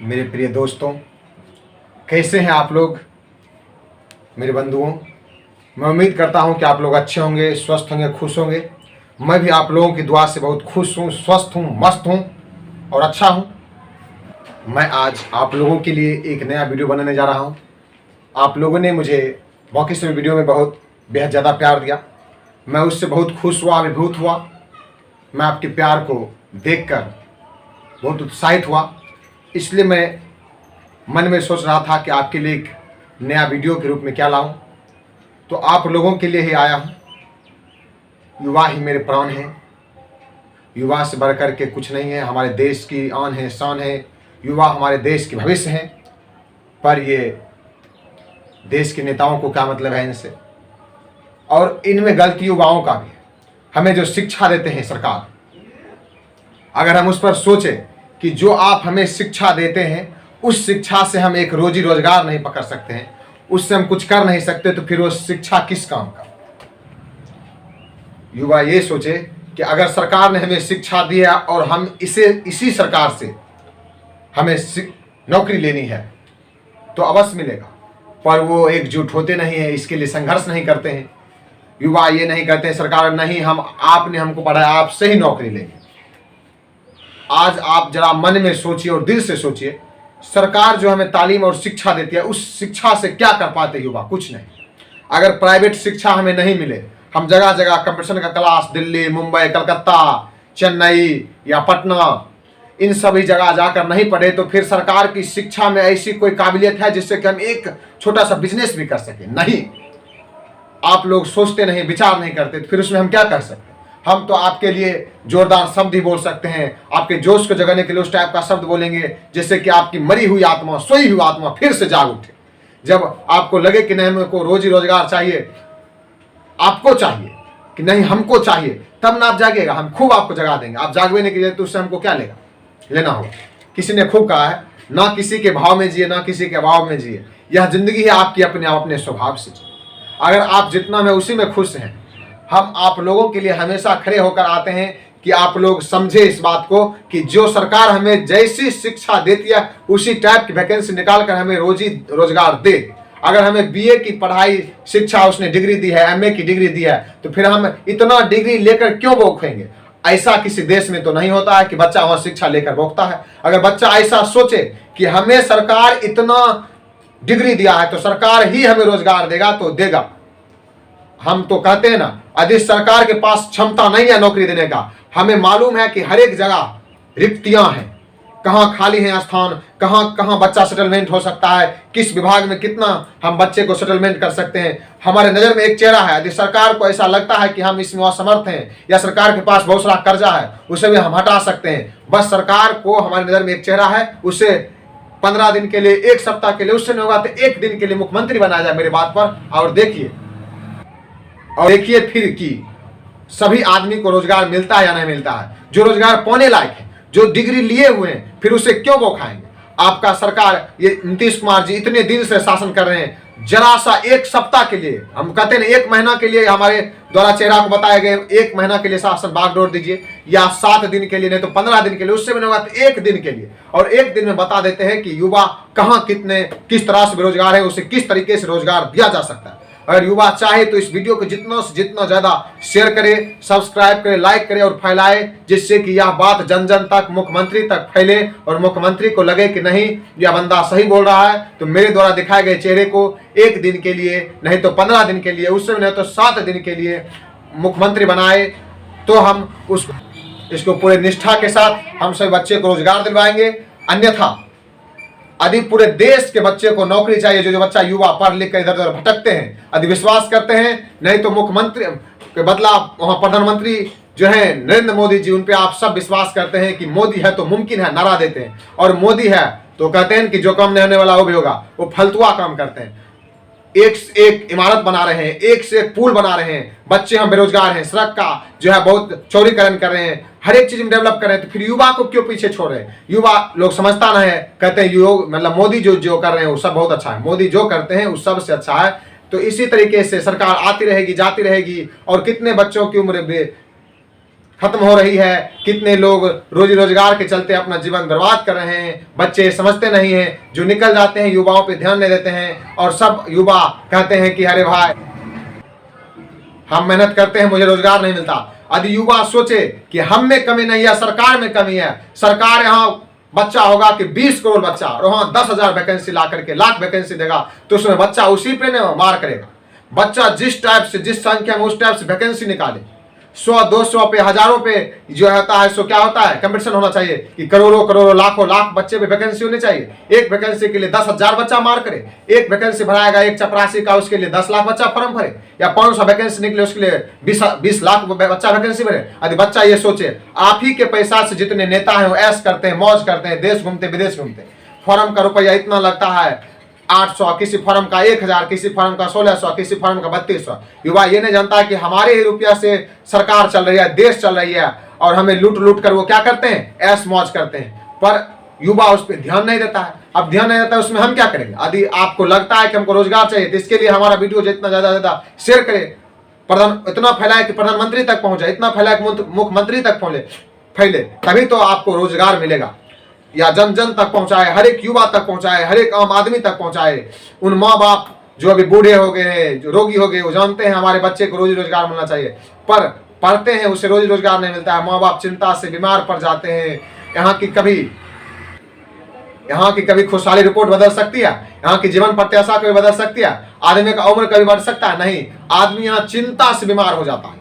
मेरे प्रिय दोस्तों, कैसे हैं आप लोग मेरे बंधुओं। मैं उम्मीद करता हूं कि आप लोग अच्छे होंगे, स्वस्थ होंगे, खुश होंगे। मैं भी आप लोगों की दुआ से बहुत खुश हूं, स्वस्थ हूं, मस्त हूं और अच्छा हूं। मैं आज आप लोगों के लिए एक नया वीडियो बनाने जा रहा हूं। आप लोगों ने मुझे बाकी से वीडियो में बहुत बेहद ज़्यादा प्यार दिया। मैं उससे बहुत खुश हुआ, अभिभूत हुआ। मैं आपके प्यार को देखकर बहुत उत्साहित हुआ। इसलिए मैं मन में सोच रहा था कि आपके लिए एक नया वीडियो के रूप में क्या लाऊं। तो आप लोगों के लिए ही आया हूं। युवा ही मेरे प्राण हैं। युवा से बढ़कर के कुछ नहीं है। हमारे देश की आन है, शान है। युवा हमारे देश के भविष्य हैं। पर ये देश के नेताओं को क्या मतलब है इनसे, और इनमें गलती युवाओं का भी है। हमें जो शिक्षा देते हैं सरकार, अगर हम उस पर सोचें कि जो आप हमें शिक्षा देते हैं उस शिक्षा से हम एक रोजी रोजगार नहीं पकड़ सकते हैं, उससे हम कुछ कर नहीं सकते, तो फिर वो शिक्षा किस काम का। युवा ये सोचे कि अगर सरकार ने हमें शिक्षा दिया और हम इसी सरकार से हमें नौकरी लेनी है तो अवश्य मिलेगा, पर वो एकजुट होते नहीं है, इसके लिए संघर्ष नहीं करते हैं। युवा ये नहीं कहते हैं सरकार नहीं, आपने हमको पढ़ाया, आपसे ही नौकरी लेंगे। आज आप जरा मन में सोचिए और दिल से सोचिए, सरकार जो हमें तालीम और शिक्षा देती है उस शिक्षा से क्या कर पाते युवा? कुछ नहीं। अगर प्राइवेट शिक्षा हमें नहीं मिले, हम जगह जगह कंपटीशन का क्लास दिल्ली, मुंबई, कलकत्ता, चेन्नई या पटना, इन सभी जगह जाकर नहीं पढ़े, तो फिर सरकार की शिक्षा में ऐसी कोई काबिलियत है जिससे कि हम एक छोटा सा बिजनेस भी कर सके? नहीं। आप लोग सोचते नहीं, विचार नहीं करते, तो फिर उसमें हम क्या कर सकते? हम तो आपके लिए जोरदार शब्द ही बोल सकते हैं, आपके जोश को जगाने के लिए उस टाइप का शब्द बोलेंगे जिससे कि आपकी मरी हुई आत्मा, सोई हुई आत्मा फिर से जाग उठे। जब आपको लगे कि नहीं हमको रोजी रोजगार चाहिए, आपको चाहिए कि नहीं हमको चाहिए, तब ना आप जागिएगा, हम खूब आपको जगा देंगे। आप जागवे नहीं कीजिए तो उससे हमको क्या लेना होगा। किसी ने खूब कहा है, ना किसी के भाव में जिए, ना किसी के अभाव में जिए। यह जिंदगी है आपकी, अपने आप अपने स्वभाव से जिए। अगर आप जितना में उसी में खुश हैं, हम आप लोगों के लिए हमेशा खड़े होकर आते हैं कि आप लोग समझे इस बात को कि जो सरकार हमें जैसी शिक्षा देती है उसी टाइप की वैकेंसी निकाल कर हमें रोजी रोजगार दे। अगर हमें बीए की पढ़ाई शिक्षा उसने डिग्री दी है, एमए की डिग्री दी है, तो फिर हम इतना डिग्री लेकर क्यों भोगेंगे? ऐसा किसी देश में तो नहीं होता है कि बच्चा वहां शिक्षा लेकर भोगता है। अगर बच्चा ऐसा सोचे कि हमें सरकार इतना डिग्री दिया है तो सरकार ही हमें रोजगार देगा, तो देगा। हम तो कहते हैं ना, यदि सरकार के पास क्षमता नहीं है नौकरी देने का, हमें मालूम है कि हर एक जगह रिक्तियां हैं, कहां खाली हैं स्थान, कहां कहां बच्चा सेटलमेंट हो सकता है, किस विभाग में कितना हम बच्चे को सेटलमेंट कर सकते हैं। हमारे नजर में एक चेहरा है, यदि सरकार को ऐसा लगता है कि हम इसमें असमर्थ हैं या सरकार के पास बहुत सारा कर्जा है, उसे भी हम हटा सकते हैं। बस सरकार को हमारे नजर में एक चेहरा है, उसे 15 दिन के लिए, एक सप्ताह के लिए, उससे नहीं होगा तो एक दिन के लिए मुख्यमंत्री बनाया जाए मेरी बात पर, और देखिए फिर कि सभी आदमी को रोजगार मिलता है या नहीं मिलता है। जो रोजगार पाने लायक है, जो डिग्री लिए हुए हैं, फिर उसे क्यों वो खाएंगे? आपका सरकार, ये नीतीश कुमार जी इतने दिन से शासन कर रहे हैं, जरा सा एक सप्ताह के लिए, हम कहते हैं 1 महीना के लिए हमारे द्वारा चेहरा को बताया गया, 1 महीना के लिए शासन बागडोर दीजिए, या 7 दिन के लिए, नहीं तो 15 दिन के लिए, उससे भी नहीं होगा तो 1 दिन के लिए, और 1 दिन में बता देते हैं कि युवा कहाँ कितने किस तरह से बेरोजगार है, उसे किस तरीके से रोजगार दिया जा सकता है। अगर युवा चाहे तो इस वीडियो को जितना से जितना ज्यादा शेयर करे, सब्सक्राइब करे, लाइक करे और फैलाए, जिससे कि यह बात जन जन तक, मुख्यमंत्री तक फैले और मुख्यमंत्री को लगे कि नहीं यह बंदा सही बोल रहा है। तो मेरे द्वारा दिखाए गए चेहरे को 1 दिन के लिए, नहीं तो 15 दिन के लिए, उससे नहीं तो 7 दिन के लिए मुख्यमंत्री बनाए, तो हम इसको पूरे निष्ठा के साथ हम सभी बच्चे को रोजगार दिलवाएंगे। अन्यथा यदि पूरे देश के बच्चे को नौकरी चाहिए, जो बच्चा युवा पढ़ लिख कर इधर उधर भटकते हैं, यदि विश्वास करते हैं, नहीं तो मुख्यमंत्री के बदला वहां प्रधानमंत्री जो है नरेंद्र मोदी जी, उन पे आप सब विश्वास करते हैं कि मोदी है तो मुमकिन है, नारा देते हैं, और मोदी है तो कहते हैं कि जो काम नहीं होने वाला वो भी होगा। वो फलतुआ काम करते हैं। एक से एक इमारत बना रहे हैं, एक से एक पुल बना रहे हैं, बच्चे हम बेरोजगार हैं, सड़क का जो है बहुत चौड़ीकरण कर रहे हैं, हर एक चीज में डेवलप कर रहे हैं, तो फिर युवा को क्यों पीछे छोड़ रहे हैं? युवा लोग समझता ना है, कहते हैं योग मतलब मोदी जो कर रहे हैं वो सब बहुत अच्छा है, मोदी जो करते हैं वो सबसे अच्छा है। तो इसी तरीके से सरकार आती रहेगी, जाती रहेगी, और कितने बच्चों की उम्र खत्म हो रही है, कितने लोग रोजी रोजगार के चलते अपना जीवन बर्बाद कर रहे हैं। बच्चे समझते नहीं हैं, जो निकल जाते हैं युवाओं पे ध्यान नहीं देते हैं, और सब युवा कहते हैं कि अरे भाई हम मेहनत करते हैं मुझे रोजगार नहीं मिलता। यदि युवा सोचे कि हम में कमी नहीं है, सरकार में कमी है, सरकार यहाँ बच्चा होगा कि 20 करोड़ बच्चा और वहां 10,000 वैकेंसी ला करके लाख वैकेंसी देगा, तो उसमें बच्चा उसी पे न मार करेगा। बच्चा जिस टाइप से, जिस संख्या में, उस टाइप से वैकेंसी निकाले। 100-200 पे, हजारों पे जो होता है, सो क्या होता है, कंपटीशन होना चाहिए कि करोड़ों करोड़ों लाखों लाख बच्चे पे वैकेंसी होनी चाहिए। एक वैकेंसी के लिए 10,000 बच्चा मार करे। एक वैकेंसी भराएगा एक चपरासी का, उसके लिए 10 लाख बच्चा फॉर्म भरे, या 500 वैकेंसी निकले उसके लिए 20 लाख बच्चा वैकेंसी भरे। यदि बच्चा ये सोचे आप ही के पैसा से जितने नेता हैं वो ऐश करते हैं, मौज करते हैं, देश घूमते विदेश घूमते, फॉर्म का रुपया इतना लगता है 800, किसी फॉर्म का 1,000, किसी फॉर्म का 1,600, किसी फॉर्म का 3,200। युवा ये नहीं जानता है कि हमारे ही रुपया से सरकार चल रही है, देश चल रही है, और हमें लूट लूट कर वो क्या करते हैं, ऐश मौज करते हैं। पर युवा उस पर ध्यान नहीं देता है। अब ध्यान नहीं देता है, उसमें हम क्या करेंगे? यदि आपको लगता है कि हमको रोजगार चाहिए, तो इसके लिए हमारा वीडियो जितना ज्यादा शेयर करें, इतना फैलाए कि प्रधानमंत्री तक पहुंचे, इतना फैलाए कि मुख्यमंत्री तक फैले, तभी तो आपको रोजगार मिलेगा। या जन जन तक पहुंचाए, हर एक युवा तक पहुंचाए, हर एक आम आदमी तक पहुंचाए। उन माँ बाप जो अभी बूढ़े हो गए हैं, जो रोगी हो गए, वो जानते हैं हमारे बच्चे को रोजी रोजगार मिलना चाहिए, पर पढ़ते हैं उसे रोजी रोजगार नहीं मिलता है। माँ बाप चिंता से बीमार पड़ जाते हैं। यहाँ की कभी खुशहाली रिपोर्ट बदल सकती है, यहाँ की जीवन प्रत्याशा कभी बदल सकती है, आदमी का उम्र कभी बढ़ सकता है? नहीं। आदमी यहाँ चिंता से बीमार हो जाता है,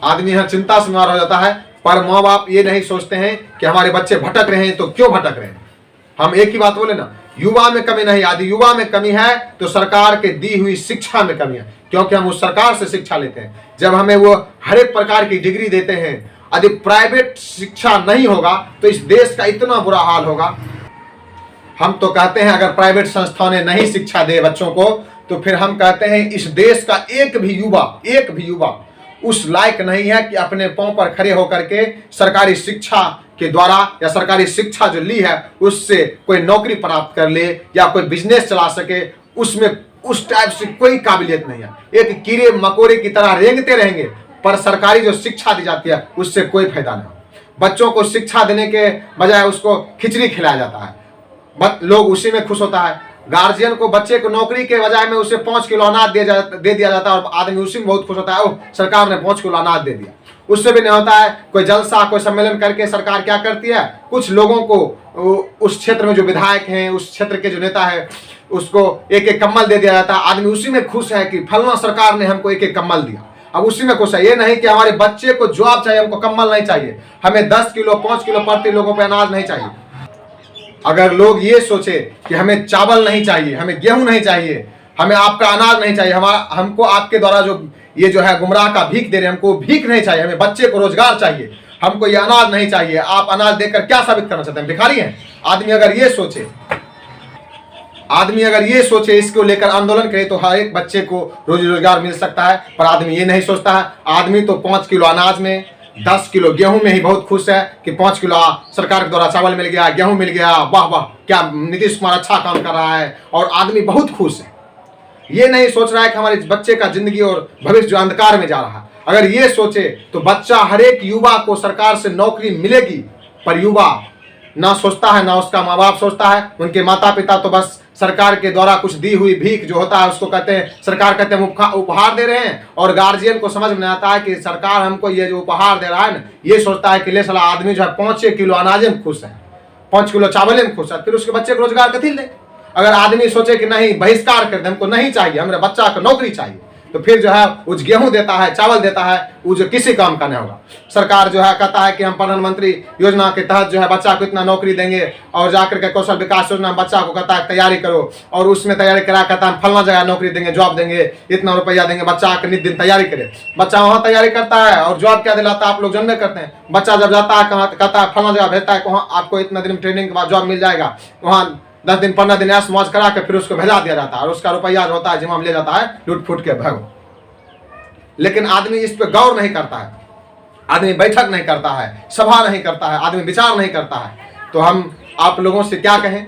आदमी यहाँ चिंता से बीमार हो जाता है। पर माँ बाप ये नहीं सोचते हैं कि हमारे बच्चे भटक रहे हैं, तो क्यों भटक रहे हैं। हम एक ही बात बोले ना, युवा में कमी नहीं। यदि युवा में कमी है तो सरकार के दी हुई शिक्षा में कमी है, क्योंकि हम उस सरकार से शिक्षा लेते हैं। जब हमें वो हर एक प्रकार की डिग्री देते हैं, यदि प्राइवेट शिक्षा नहीं होगा तो इस देश का इतना बुरा हाल होगा। हम तो कहते हैं अगर प्राइवेट संस्थाओं ने नहीं शिक्षा दे बच्चों को, तो फिर हम कहते हैं इस देश का एक भी युवा उस लायक नहीं है कि अपने पांव पर खड़े होकर के सरकारी शिक्षा के द्वारा या सरकारी शिक्षा जो ली है उससे कोई नौकरी प्राप्त कर ले या कोई बिजनेस चला सके। उसमें उस टाइप से कोई काबिलियत नहीं है। एक कीड़े मकोड़े की तरह रेंगते रहेंगे, पर सरकारी जो शिक्षा दी जाती है उससे कोई फायदा नहीं। बच्चों को शिक्षा देने के बजाय उसको खिचड़ी खिलाया जाता है, लोग उसी में खुश होता है। गार्जियन को बच्चे को नौकरी के बजाय में उसे 5 किलो अनाज दे दिया जाता है, और आदमी उसी में बहुत खुश होता है, ओह सरकार ने 5 किलो अनाज दे दिया। उससे भी नहीं होता है। कोई जलसा, कोई सम्मेलन करके सरकार क्या करती है, कुछ लोगों को, उस क्षेत्र में जो विधायक हैं, उस क्षेत्र के जो नेता है, उसको एक एक कम्बल दे दिया जाता है। आदमी उसी में खुश है कि फलना सरकार ने हमको एक एक कम्बल दिया। अब उसी में खुश है, ये नहीं कि हमारे बच्चे को जॉब चाहिए, हमको कम्बल नहीं चाहिए, हमें 10 किलो 5 किलो प्रति लोगों पे अनाज नहीं चाहिए। अगर लोग ये सोचे कि हमें चावल नहीं चाहिए, हमें गेहूं नहीं चाहिए, हमें आपका अनाज नहीं चाहिए, हमको आपके द्वारा जो है गुमराह का भीख दे रहे हैं, हमको भीख नहीं चाहिए, हमें बच्चे को रोजगार चाहिए, हमको ये अनाज नहीं चाहिए, आप अनाज देकर क्या साबित करना चाहते हैं, भिखारी हैं। आदमी अगर ये सोचे इसको लेकर आंदोलन करे, तो हर एक बच्चे को रोजी रोजगार मिल सकता है। पर आदमी ये नहीं सोचता है। आदमी तो 5 किलो अनाज में, 10 किलो गेहूं में ही बहुत खुश है कि 5 किलो सरकार के द्वारा चावल मिल गया, गेहूं मिल गया, वाह वाह क्या नीतीश कुमार अच्छा काम कर रहा है, और आदमी बहुत खुश है। ये नहीं सोच रहा है कि हमारे बच्चे का जिंदगी और भविष्य जो अंधकार में जा रहा है। अगर ये सोचे तो बच्चा, हर एक युवा को सरकार से नौकरी मिलेगी। पर युवा ना सोचता है, ना उसका माँ बाप सोचता है। उनके माता पिता तो बस सरकार के द्वारा कुछ दी हुई भीख जो होता है उसको कहते हैं, सरकार कहते हैं उपहार दे रहे हैं, और गार्जियन को समझ में आता है कि सरकार हमको ये जो उपहार दे रहा है ना, ये सोचता है कि ले साला आदमी जो है 5 किलो अनाज में खुश है, 5 किलो चावल में खुश है, फिर उसके बच्चे को रोजगार कथी ले। अगर आदमी सोचे कि नहीं बहिष्कार कर दे, हमको नहीं चाहिए, हमारे बच्चा को नौकरी चाहिए, तो फिर जो है वो गेहूं देता है, चावल देता है, वो जो किसी काम का नहीं होगा। सरकार जो है कहता है कि हम प्रधानमंत्री योजना के तहत जो है बच्चा को इतना नौकरी देंगे, और जाकर के कौशल विकास योजना बच्चा को कहता है तैयारी करो, और उसमें तैयारी करा कहता है फलना जगह नौकरी देंगे, जॉब देंगे, इतना रुपया देंगे, बच्चा आकर नित दिन तैयारी करे। बच्चा वहाँ तैयारी करता है और जॉब क्या दिलाता है आप लोग जानते करते हैं। बच्चा जब जाता है कहाँ कहता है फलना जगह भेजता है, वहाँ आपको इतना दिन ट्रेनिंग के बाद जॉब मिल जाएगा, वहाँ 10 दिन 15 दिन ऐश मौज करा के फिर उसको भेजा दिया जाता है, और उसका रुपया जो होता है जिम्मा में ले जाता है लूट फूट के भागो। लेकिन आदमी इस पर गौर नहीं करता है, आदमी बैठक नहीं करता है, सभा नहीं करता है, आदमी विचार नहीं करता है। तो हम आप लोगों से क्या कहें,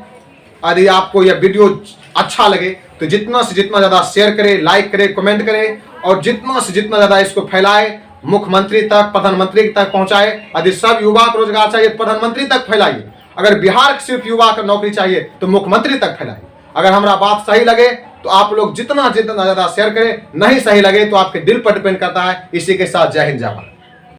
यदि आपको यह वीडियो अच्छा लगे तो जितना से जितना ज़्यादा शेयर करें, लाइक करें, कमेंट करें, और जितना से जितना ज़्यादा इसको फैलाएं, मुख्यमंत्री तक, प्रधानमंत्री तक पहुंचाए। यदि सब युवा को रोजगार चाहिए तो प्रधानमंत्री तक फैलाइए। अगर बिहार के सिर्फ युवा को नौकरी चाहिए तो मुख्यमंत्री तक फैलाइए। अगर हमारा बात सही लगे तो आप लोग जितना जितना ज्यादा शेयर करें, नहीं सही लगे तो आपके दिल पर डिपेंड करता है। इसी के साथ जय हिंद जय भारत।